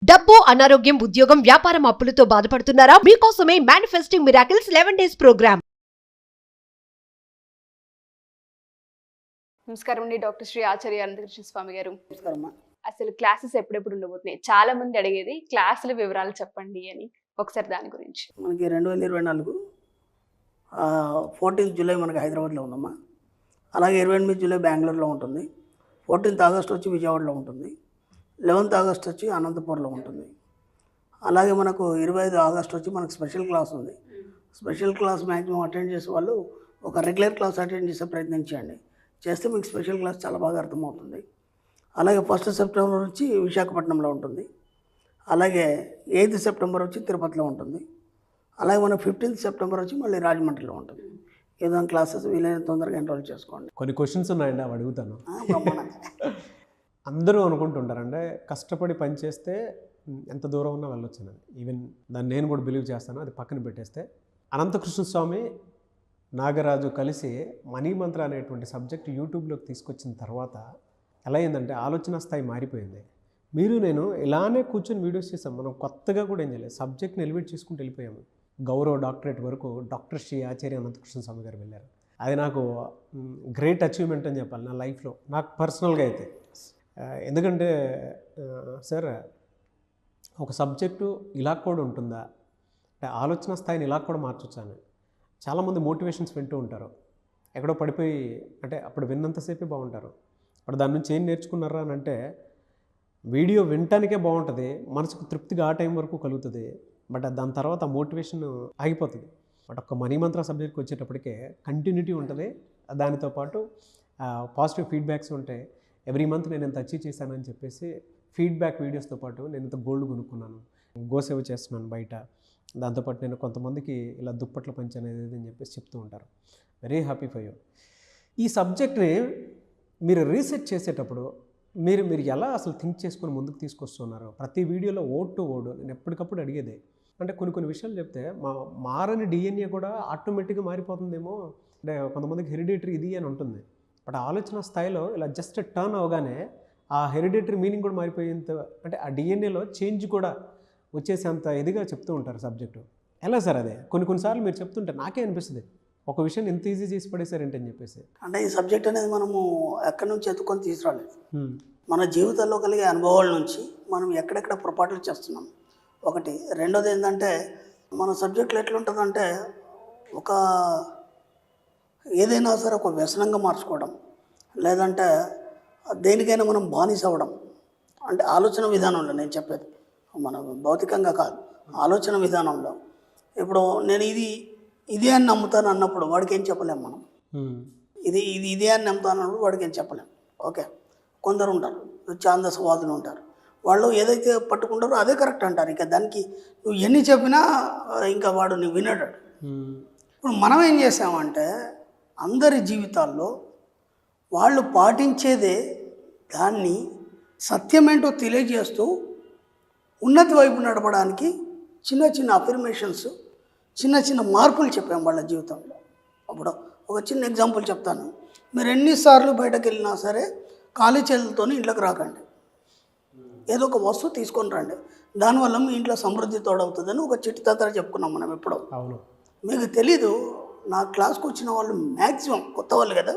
డబ్బు, అనారోగ్యం, ఉద్యోగం, వ్యాపారం అప్పులతో బాధపడుతున్నారా? మీకోసమే మేనిఫెస్టింగ్ మిరాకిల్స్ 11 డేస్ ప్రోగ్రామ్. నమస్కారం అండి, డాక్టర్ శ్రీ ఆచార్య అనంతకృష్ణ స్వామి గారు. నమస్కారం. అసలు క్లాసెస్ ఎప్పుడెప్పుడు ఉండబోతున్నాయి? చాలా మంది అడిగేది క్లాసుల వివరాలు చెప్పండి అని. ఒకసారి దాని గురించి. మనకి 2024 14th జూలై మనకి హైదరాబాద్లో ఉందమ్మా. అలాగే 28 జూలై బెంగళూరులో ఉంటుంది. 14th ఆగస్ట్ వచ్చి విజయవాడలో ఉంటుంది. 11th ఆగస్ట్ వచ్చి అనంతపూర్లో ఉంటుంది. అలాగే మనకు 25 ఆగస్ట్ వచ్చి మనకు స్పెషల్ క్లాస్ ఉంది. స్పెషల్ క్లాస్ మ్యాక్సిమం అటెండ్ చేసే వాళ్ళు ఒక రెగ్యులర్ క్లాస్ అటెండ్ చేసే ప్రయత్నం చేయండి. చేస్తే మీకు స్పెషల్ క్లాస్ చాలా బాగా అర్థమవుతుంది. అలాగే 1st సెప్టెంబర్ వచ్చి విశాఖపట్నంలో ఉంటుంది. అలాగే 8th సెప్టెంబర్ వచ్చి తిరుపతిలో ఉంటుంది. అలాగే మన 15th సెప్టెంబర్ వచ్చి మళ్ళీ రాజమండ్రిలో ఉంటుంది. ఏదైనా క్లాసెస్ వీలైన తొందరగా ఎన్రోల్ చేసుకోండి. కొన్ని క్వశ్చన్స్ ఉన్నాయండి, అవి అడుగుతాను. అందరూ అనుకుంటుంటారంటే కష్టపడి పని చేస్తే ఎంత దూరం ఉన్నా వెళ్ళొచ్చు. ఈవెన్ దాన్ని నేను కూడా బిలీవ్ చేస్తాను. అది పక్కన పెట్టేస్తే అనంతకృష్ణ స్వామి, నాగరాజు కలిసి మనీ మంత్ర అనేటువంటి సబ్జెక్ట్ యూట్యూబ్లోకి తీసుకొచ్చిన తర్వాత ఎలా అయిందంటే ఆలోచన స్థాయి మారిపోయింది. మీరు నేను ఇలానే కూర్చొని వీడియోస్ చేసాం. మనం కొత్తగా కూడా ఏం చేయలేదు, సబ్జెక్ట్ని ఎలివేట్ చేసుకుంటూ వెళ్ళిపోయాము. గౌరవ డాక్టరేట్ వరకు డాక్టర్ శ్రీ ఆచార్య అనంతకృష్ణ స్వామి గారు వెళ్ళారు. అది నాకు గ్రేట్ అచీవ్మెంట్ అని చెప్పాలి నా లైఫ్లో, నాకు పర్సనల్గా అయితే. ఎందుకంటే సార్, ఒక సబ్జెక్టు ఇలా కూడా ఉంటుందా అంటే ఆలోచన స్థాయిని ఇలా కూడా మార్చొచ్చాను. చాలామంది మోటివేషన్స్ వింటూ ఉంటారు, ఎక్కడో పడిపోయి అంటే అప్పుడు విన్నంతసేపే బాగుంటారు. అప్పుడు దాని నుంచి ఏం నేర్చుకున్నారా అని అంటే వీడియో వినటానికే బాగుంటుంది, మనసుకు తృప్తిగా ఆ టైం వరకు కలుగుతుంది. బట్ దాని తర్వాత మోటివేషన్ ఆగిపోతుంది. బట్ ఒక మనీ మంత్ర సబ్జెక్ట్కి వచ్చేటప్పటికే కంటిన్యూటీ ఉంటుంది. దానితో పాటు పాజిటివ్ ఫీడ్బ్యాక్స్ ఉంటాయి. ఎవ్రీ మంత్ నేను ఎంత అచీవ్ చేశానని చెప్పేసి ఫీడ్బ్యాక్ వీడియోస్తో పాటు నేను ఇంత గోల్డ్ కొనుక్కున్నాను, గోసేవ చేస్తున్నాను బయట. దాంతోపాటు నేను కొంతమందికి ఇలా దుప్పట్ల పంచి అనేది అని చెప్పేసి చెప్తూ ఉంటారు. Very happy for you. ఈ సబ్జెక్ట్ని మీరు రీసెర్చ్ చేసేటప్పుడు మీరు ఎలా అసలు థింక్ చేసుకుని ముందుకు తీసుకొస్తున్నారు? ప్రతి వీడియోలో ఓడ్ టు ఓడ్ నేను ఎప్పటికప్పుడు అడిగేదే. అంటే కొన్ని విషయాలు చెప్తే మారని డిఎన్ఏ కూడా ఆటోమేటిక్గా మారిపోతుందేమో. అంటే కొంతమందికి హెరిడిటరీ ఇది అని ఉంటుంది. బట్ ఆలోచన స్థాయిలో ఇలా జస్ట్ టర్న్ అవగానే ఆ హెరిడిటరీ మీనింగ్ కూడా మారిపోయేంత, అంటే ఆ డిఎన్ఏలో చేంజ్ కూడా వచ్చేసేంత ఇదిగా చెప్తూ ఉంటారు సబ్జెక్టు. ఎలా సార్ అదే? కొన్నిసార్లు మీరు చెప్తుంటే నాకే అనిపిస్తుంది ఒక విషయం ఎంత ఈజీ చేసి పడేశారంటే అని చెప్పేసి. అంటే ఈ సబ్జెక్ట్ అనేది మనము ఎక్కడి నుంచి ఎత్తుకొని తీసుకురాలేదు. మన జీవితంలో కలిగే అనుభవాల నుంచి మనం ఎక్కడెక్కడ పొరపాట్లు చేస్తున్నాం ఒకటి. రెండోది ఏంటంటే మన సబ్జెక్టులు ఎట్లుంటుందంటే ఒక ఏదైనా సరే ఒక వ్యసనంగా మార్చుకోవడం, లేదంటే దేనికైనా మనం బానిస అవ్వడం. అంటే ఆలోచన విధానంలో నేను చెప్పేది, మన భౌతికంగా కాదు, ఆలోచన విధానంలో. ఇప్పుడు నేను ఇదే అని నమ్ముతాను అన్నప్పుడు వాడికి ఏం చెప్పలేము మనం. ఇదే అని నమ్ముతాను అన్నప్పుడు వాడికి ఏం చెప్పలేము. ఓకే, కొందరు ఉంటారు ఛాందసవాదులు ఉంటారు, వాళ్ళు ఏదైతే పట్టుకుంటారో అదే కరెక్ట్ అంటారు. ఇక దానికి నువ్వు ఎన్ని చెప్పినా ఇంకా వాడు నువ్వు వినడు. ఇప్పుడు మనం ఏం చేసామంటే అందరి జీవితాల్లో వాళ్ళు పాటించేదే దాన్ని సత్యమేంటో తెలియజేస్తూ ఉన్నతి వైపు నడపడానికి చిన్న చిన్న అఫర్మేషన్స్, చిన్న చిన్న మార్పులు చెప్పాము వాళ్ళ జీవితంలో. అప్పుడు ఒక చిన్న ఎగ్జాంపుల్ చెప్తాను. మీరు ఎన్నిసార్లు బయటకు వెళ్ళినా సరే ఖాళీ చేతులతో ఇంట్లోకి రాకండి. ఏదో ఒక వస్తువు తీసుకొని రండి, దానివల్ల మీ ఇంట్లో సమృద్ధి తోడవుతుందని ఒక చిట్టి తంత్ర చెప్పుకున్నాం మనం ఎప్పుడో. అవును, మీకు తెలీదు. నా క్లాస్కి వచ్చిన వాళ్ళు మ్యాక్సిమం కొత్త వాళ్ళు కదా,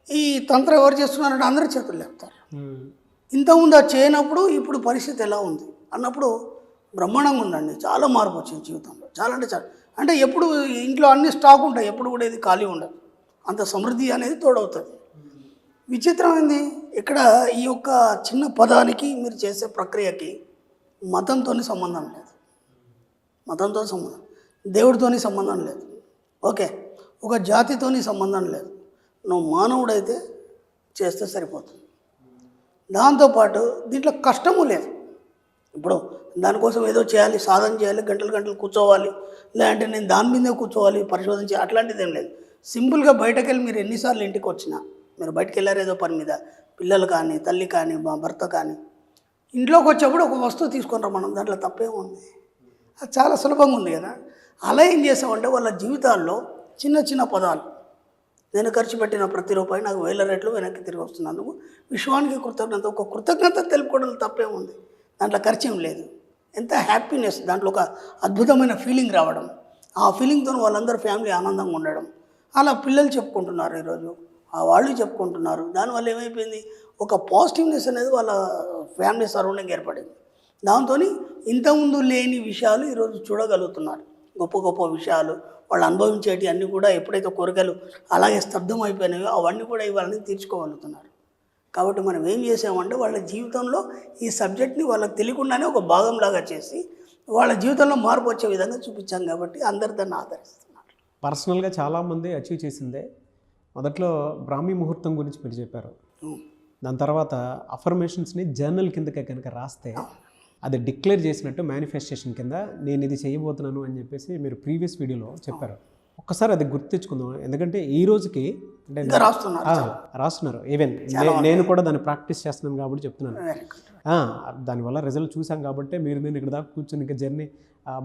ఈ తంత్రం ఎవరు చేస్తున్నారంటే అందరి చేతులు లేపుతారు. ఇంతకుముందు అది చేయనప్పుడు ఇప్పుడు పరిస్థితి ఎలా ఉంది అన్నప్పుడు బ్రహ్మాండంగా ఉందండి. చాలా మార్పు వచ్చింది జీవితంలో, చాలా అంటే చాలా. అంటే ఎప్పుడు ఇంట్లో అన్ని స్టాక్ ఉంటాయి, ఎప్పుడు కూడా ఇది ఖాళీ ఉండదు, అంత సమృద్ధి అనేది తోడవుతుంది. విచిత్రమైంది ఇక్కడ ఈ యొక్క చిన్న పదానికి మీరు చేసే ప్రక్రియకి మతంతో సంబంధం లేదు, మతంతో సంబంధం, దేవుడితోని సంబంధం లేదు. ఓకే, ఒక జాతితోని సంబంధం లేదు. నువ్వు మానవుడైతే చేస్తే సరిపోతుంది. దాంతోపాటు దీంట్లో కష్టము లేదు. ఇప్పుడు దానికోసం ఏదో చేయాలి, సాధన చేయాలి, గంటలు కూర్చోవాలి, లేదంటే నేను దాని మీదే కూర్చోవాలి, పరిశోధన చేయాలి, అట్లాంటిది ఏం లేదు. సింపుల్గా బయటకు వెళ్ళి మీరు ఎన్నిసార్లు ఇంటికి వచ్చినా, మీరు బయటకు వెళ్ళారు ఏదో పని మీద, పిల్లలు కానీ, తల్లి కానీ, మా భర్త కానీ, ఇంట్లోకి వచ్చేప్పుడు ఒక వస్తువు తీసుకుంటాం మనం, దాంట్లో తప్పేముంది? అది చాలా సులభంగా ఉంది కదా. అలా ఏం చేసామంటే వాళ్ళ జీవితాల్లో చిన్న చిన్న పదాలు, నేను ఖర్చు పెట్టిన ప్రతి రూపాయి నాకు 1000 రెట్లు వెనక్కి తిరిగి వస్తున్నందుకు విశ్వానికి కృతజ్ఞత, ఒక కృతజ్ఞత తెలుపుకోవడం తప్పేముంది? దాంట్లో ఖర్చేం లేదు. ఎంత హ్యాపీనెస్, దాంట్లో ఒక అద్భుతమైన ఫీలింగ్ రావడం, ఆ ఫీలింగ్తో వాళ్ళందరూ ఫ్యామిలీ ఆనందంగా ఉండడం, అలా పిల్లలు చెప్పుకుంటున్నారు ఈరోజు, వాళ్ళు చెప్పుకుంటున్నారు. దానివల్ల ఏమైపోయింది, ఒక పాజిటివ్నెస్ అనేది వాళ్ళ ఫ్యామిలీ సరౌండింగ్ ఏర్పడింది. దాంతో ఇంతకుముందు లేని విషయాలు ఈరోజు చూడగలుగుతున్నారు. గొప్ప గొప్ప విషయాలు వాళ్ళు అనుభవించేటి అన్నీ కూడా ఎప్పుడైతే కోరికలు అలాగే స్తబ్దం అయిపోయినాయో అవన్నీ కూడా ఇవాళని తీర్చుకోగలుగుతున్నారు. కాబట్టి మనం ఏం చేసామంటే వాళ్ళ జీవితంలో ఈ సబ్జెక్ట్ని వాళ్ళకి తెలియకుండానే ఒక భాగంలాగా చేసి వాళ్ళ జీవితంలో మార్పు వచ్చే విధంగా చూపించాం. కాబట్టి అందరు దాన్ని ఆదరిస్తున్నారు. పర్సనల్గా చాలామంది అచీవ్ చేసిందే మొదట్లో బ్రాహ్మీ ముహూర్తం గురించి మీరు చెప్పారు. దాని తర్వాత అఫర్మేషన్స్ని జర్నల్ కిందకే కనుక రాస్తే అది డిక్లేర్ చేసినట్టు మేనిఫెస్టేషన్ కింద నేను ఇది చేయబోతున్నాను అని చెప్పేసి మీరు ప్రీవియస్ వీడియోలో చెప్పారు. ఒక్కసారి అది గుర్తు తెచ్చుకుందాం. ఎందుకంటే ఈ రోజుకి అంటే రాస్తున్నారు. ఈవెన్ నేను కూడా దాన్ని ప్రాక్టీస్ చేస్తున్నాను కాబట్టి చెప్తున్నాను. దానివల్ల రిజల్ట్ చూసాం కాబట్టి మీరు నేను ఇక్కడ దాకా కూర్చొని ఇంకా జర్నీ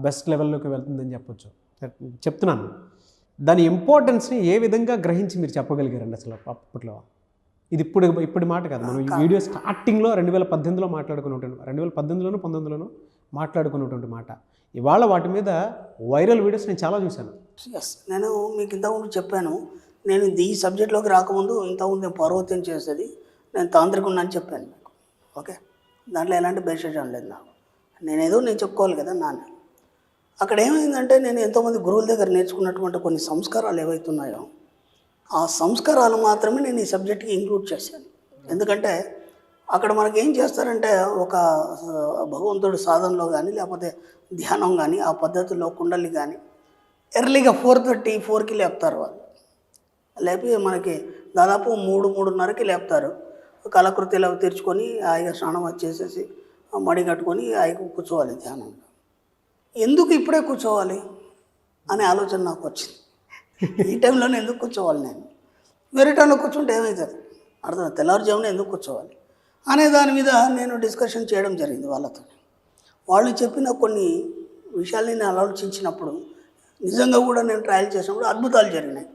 బెస్ట్ లెవెల్లోకి వెళ్తుందని చెప్పొచ్చు. చెప్తున్నాను దాని ఇంపార్టెన్స్ని ఏ విధంగా గ్రహించి మీరు చెప్పగలిగారండి అసలు అప్పట్లో? ఇది ఇప్పుడు మాట కాదు, మనం ఈ వీడియో స్టార్టింగ్లో 2018లో మాట్లాడుకున్నటువంటి 2018లోనూ 19లోనూ మాట్లాడుకున్నటువంటి మాట. ఇవాళ వాటి మీద వైరల్ వీడియోస్ నేను చాలా చూశాను. నేను మీకు ఇంతకుముందు చెప్పాను, నేను ఈ సబ్జెక్ట్లోకి రాకముందు ఇంతకుముందు నేను పర్వతం చేసేది, నేను తాంత్రికున్నా అని చెప్పాను మీకు. ఓకే, దాంట్లో ఎలాంటి బేషజం లేదు నాకు. నేను చెప్పుకోవాలి కదా నాన్న. అక్కడ ఏమైందంటే నేను ఎంతోమంది గురువుల దగ్గర నేర్చుకున్నటువంటి కొన్ని సంస్కారాలు ఏవైతున్నాయో ఆ సంస్కారాలు మాత్రమే నేను ఈ సబ్జెక్ట్కి ఇంక్లూడ్ చేశాను. ఎందుకంటే అక్కడ మనకి ఏం చేస్తారంటే ఒక భగవంతుడి సాధనలో కానీ లేకపోతే ధ్యానం కానీ ఆ పద్ధతిలో కుండలి కానీ ఎర్లీగా 4:30-4కి లేపుతారు వాళ్ళు. లేపి మనకి దాదాపు 3-3:30కి లేపుతారు. కళకృత్యాలు అవి తెరుచుకొని హాయిగా స్నానం వచ్చేసేసి మడి కట్టుకొని హాయిగా కూర్చోవాలి ధ్యానంలో. ఎందుకు ఇప్పుడే కూర్చోవాలి అనే ఆలోచన నాకు వచ్చింది. ఈ టైంలోనే ఎందుకు కూర్చోవాలి, నేను వేరే టైంలో కూర్చుంటే ఏమవుతుంది అర్థం, తెల్లవారుజామున ఎందుకు కూర్చోవాలి అనే దాని మీద నేను డిస్కషన్ చేయడం జరిగింది వాళ్ళతో. వాళ్ళు చెప్పిన కొన్ని విషయాల్ని నేను ఆలోచించినప్పుడు నిజంగా కూడా నేను ట్రయల్ చేసినప్పుడు అద్భుతాలు జరిగినాయి.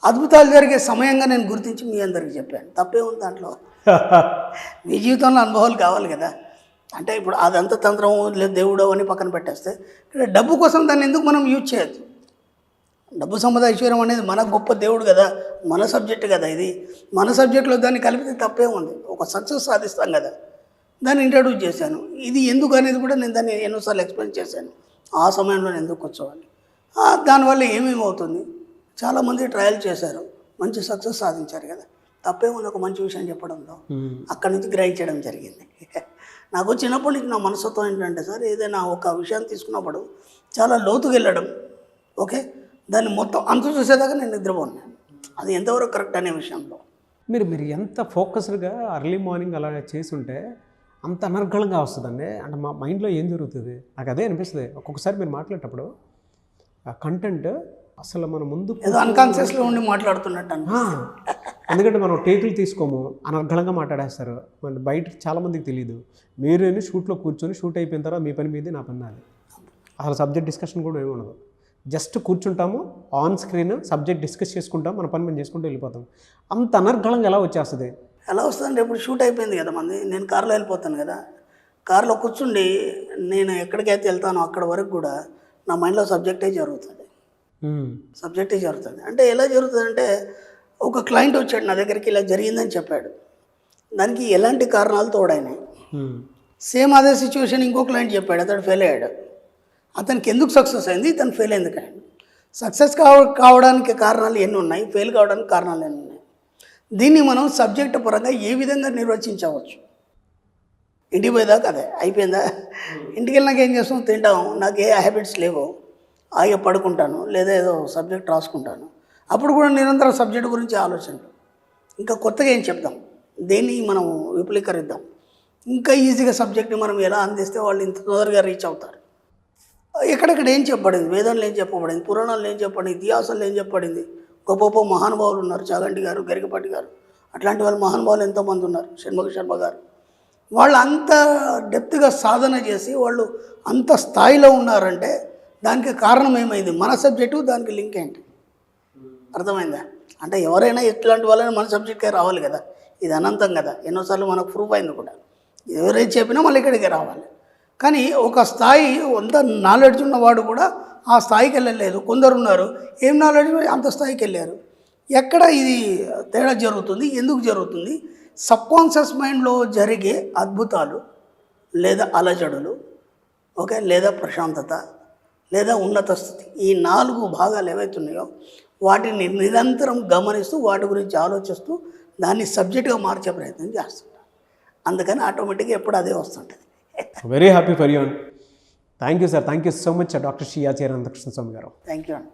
అద్భుతాలు జరిగే సమయంగా నేను గుర్తించి మీ అందరికీ చెప్పాను. తప్పే ఉంది దాంట్లో. మీ జీవితంలో అనుభవాలు కావాలి కదా. అంటే ఇప్పుడు అదంతా తంత్రం లేదు దేవుడు అని పక్కన పెట్టేస్తే ఇక్కడ డబ్బు కోసం దాన్ని ఎందుకు మనం యూజ్ చేయొద్దు. డబ్బు సంపద ఐశ్వర్యం అనేది మన గొప్ప దేవుడు కదా, మన సబ్జెక్ట్ కదా, ఇది మన సబ్జెక్ట్లో దాన్ని కలిపితే తప్పే ఉంది. ఒక సక్సెస్ సాధిస్తాం కదా, దాన్ని ఇంట్రడ్యూస్ చేశాను. ఇది ఎందుకు అనేది కూడా నేను దాన్ని ఎన్నోసార్లు ఎక్స్ప్లెయిన్ చేశాను. ఆ సమయంలో నేను ఎందుకు కూర్చోవాలి, దానివల్ల ఏమేమవుతుంది. చాలామంది ట్రయల్ చేశారు, మంచి సక్సెస్ సాధించారు కదా, తప్పే ఉంది ఒక మంచి విషయం చెప్పడంలో. అక్కడి నుంచి గ్రహించడం జరిగింది. నాకు చిన్నప్పటి నుంచి నా మనసుతో ఏంటంటే సార్, ఏదైనా ఒక విషయాన్ని తీసుకున్నప్పుడు చాలా లోతుకు వెళ్ళడం, ఓకే, దాన్ని మొత్తం అంత చూసేదాకా నేను నిద్రపోన్నాను. అది ఎంతవరకు కరెక్ట్ అనే విషయంలో మీరు ఎంత ఫోకస్డ్గా అర్లీ మార్నింగ్ అలా చేసి ఉంటే అంత అనర్గళంగా వస్తుందండి. అంటే మా మైండ్లో ఏం జరుగుతుంది నాకు అదే అనిపిస్తుంది. ఒక్కొక్కసారి మీరు మాట్లాడేటప్పుడు ఆ కంటెంట్ అసలు మన ముందు ఏదో అన్కాన్షియస్లో ఉండి మాట్లాడుతున్నట్టు. ఎందుకంటే మనం టేకులు తీసుకోము, అనర్గళంగా మాట్లాడేస్తారు. బయట చాలామందికి తెలియదు. మీరు షూట్లో కూర్చొని షూట్ అయిపోయిన తర్వాత మీ పని మీది నా పని నాది. అసలు సబ్జెక్ట్ డిస్కషన్ కూడా ఏమి ఉండదు. జస్ట్ కూర్చుంటాము, ఆన్ స్క్రీన్ సబ్జెక్ట్ డిస్కస్ చేసుకుంటాం, మన పని మేము చేసుకుంటూ వెళ్ళిపోతాం. అంత అనర్గళంగా ఎలా వచ్చేస్తుంది? ఎలా వస్తుందంటే ఇప్పుడు షూట్ అయిపోయింది కదా మంది, నేను కారులో వెళ్ళిపోతాను కదా, కారులో కూర్చుండి నేను ఎక్కడికైతే వెళ్తానో అక్కడ వరకు కూడా నా మైండ్లో సబ్జెక్టే జరుగుతుంది. అంటే ఎలా జరుగుతుందంటే ఒక క్లయింట్ వచ్చాడు నా దగ్గరికి, ఇలా జరిగిందని చెప్పాడు. దానికి ఎలాంటి కారణాలు తోడైనాయి. సేమ్ అదే సిచ్యువేషన్ ఇంకో క్లయింట్ చెప్పాడు, అతడు ఫెయిల్ అయ్యాడు. అతనికి ఎందుకు సక్సెస్ అయింది, ఇతను ఫెయిల్ ఎందుకు అయ్యాడు. సక్సెస్ కావడానికి కారణాలు ఎన్ని ఉన్నాయి, ఫెయిల్ కావడానికి కారణాలు ఎన్ని ఉన్నాయి. దీన్ని మనం సబ్జెక్ట్ పరంగా ఏ విధంగా నిర్వచించవచ్చు. ఇంటికి పోయేదాకా అదే అయిపోయిందా, ఇంటికి వెళ్ళినాక ఏం చేస్తాం, తింటాం, నాకు ఏ హ్యాబిట్స్ లేవు, హాయిగా పడుకుంటాను, లేదా ఏదో సబ్జెక్ట్ రాసుకుంటాను. అప్పుడు కూడా నిరంతరం సబ్జెక్ట్ గురించి ఆలోచనలు. ఇంకా కొత్తగా ఏం చెప్దాం, దేన్ని మనం విపులీకరిద్దాం, ఇంకా ఈజీగా సబ్జెక్ట్ని మనం ఎలా అందిస్తే వాళ్ళు ఇంత తొందరగా రీచ్ అవుతారు. ఎక్కడెక్కడ ఏం చెప్పబడింది, వేదంలో ఏం చెప్పబడింది, పురాణాల్లో ఏం చెప్పబడింది, ఇతిహాసాల్లో ఏం చెప్పబడింది. గొప్ప గొప్ప మహానుభావులు ఉన్నారు, చాగంటి గారు, గరికపాటి గారు, అట్లాంటి వాళ్ళు మహానుభావులు ఎంతోమంది ఉన్నారు, షణ్ముఖ శర్మ గారు. వాళ్ళు అంత డెప్త్గా సాధన చేసి వాళ్ళు అంత స్థాయిలో ఉన్నారంటే దానికి కారణం ఏమైంది, మన సబ్జెక్టు దానికి లింక్ ఏంటి, అర్థమైందా? అంటే ఎవరైనా ఎట్లాంటి వాళ్ళని మన సబ్జెక్ట్కే రావాలి కదా, ఇది అనంతం కదా, ఎన్నోసార్లు మనకు ప్రూఫ్ అయింది కూడా. ఎవరైతే చెప్పినా మళ్ళీ ఇక్కడికి రావాలి. కానీ ఒక స్థాయి అంత నాలెడ్జ్ ఉన్నవాడు కూడా ఆ స్థాయికి వెళ్ళలేదు. కొందరు ఉన్నారు ఏం నాలెడ్జ్ అంత స్థాయికి వెళ్ళారు. ఎక్కడ ఇది తేడా జరుగుతుంది, ఎందుకు జరుగుతుంది? సబ్కాన్షియస్ మైండ్లో జరిగే అద్భుతాలు లేదా అలజడులు, ఓకే, లేదా ప్రశాంతత లేదా ఉన్నత స్థితి, ఈ 4 భాగాలు ఏవైతున్నాయో వాటిని నిరంతరం గమనిస్తూ వాటి గురించి ఆలోచిస్తూ దాన్ని సబ్జెక్ట్గా మార్చే ప్రయత్నం చేస్తుంటారు. అందుకని ఆటోమేటిక్గా ఎప్పుడు అదే వస్తుంటుంది. Very happy for you. Thank you sir, thank you so much doctor Shri Acharya Anantakrishna స్వామి గారు. థ్యాంక్ యూ అండి.